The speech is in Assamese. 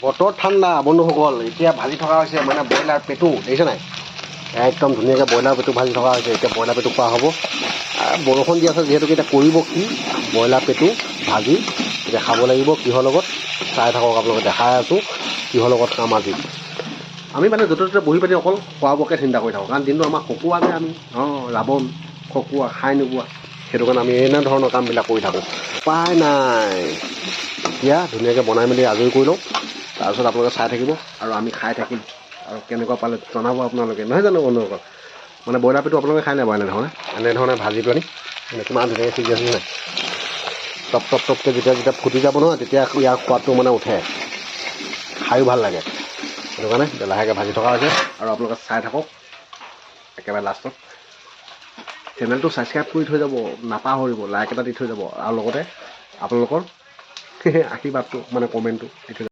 বতৰ ঠাণ্ডা বন্ধুসকল, এতিয়া ভাজি থকা হৈছে মানে ব্ৰইলাৰ পেটু, দেখিছে নাই? একদম ধুনীয়াকৈ ব্ৰইলাৰ পেটু ভাজি থকা হৈছে। এতিয়া ব্ৰইলাৰ পেটু খোৱা হ'ব। বৰষুণ দি আছে যিহেতুকে এতিয়া কৰিব কি, ব্ৰইলাৰ পেটু ভাজি এতিয়া খাব লাগিব। কিহৰ লগত চাই থাকক, আপোনালোকে দেখাই আছোঁ কিহৰ লগত খাম আজি। আমি মানে য'তে ত'তে বহি পাতি অকল খোৱা বোৱাকে চিন্তা কৰি থাকোঁ, কাৰণ দিনটো আমাৰ খকুৱা যে আমি ৰাৱণ খকুৱা খাই নোপোৱা, সেইটো কাৰণে আমি এনেধৰণৰ কামবিলাক কৰি থাকোঁ। উপায় নাই, এতিয়া ধুনীয়াকৈ বনাই মেলি আজৰি কৰি লওঁ, তাৰপিছত আপোনালোকে চাই থাকিব আৰু আমি খাই থাকিম। আৰু কেনেকুৱা পালে জনাব আপোনালোকে, নহয় জানো বন্ধুসকল? মানে ব্ৰইলাৰ পেটু আপোনালোকে খাই নাপাব এনেধৰণে ভাজি পেলানি কিমান ধুনীয়াকৈ সিজি আছে নাই? টপ টপ টপকৈ যেতিয়া ফুটি যাব নহয়, তেতিয়া ইয়াৰ সোৱাদটো মানে উঠে, খায়ো ভাল লাগে। সেইটো কাৰণে লাহেকৈ ভাজি থকা হৈছে আৰু আপোনালোকে চাই থাকক একেবাৰে লাষ্টত। চেনেলটো ছাবস্ক্ৰাইব কৰি থৈ যাব, নাপাহৰিব, লাইক এটা দি থৈ যাব আৰু লগতে আপোনালোকৰ আশীৰ্বাদটো মানে কমেণ্টটো দি থৈ যাব।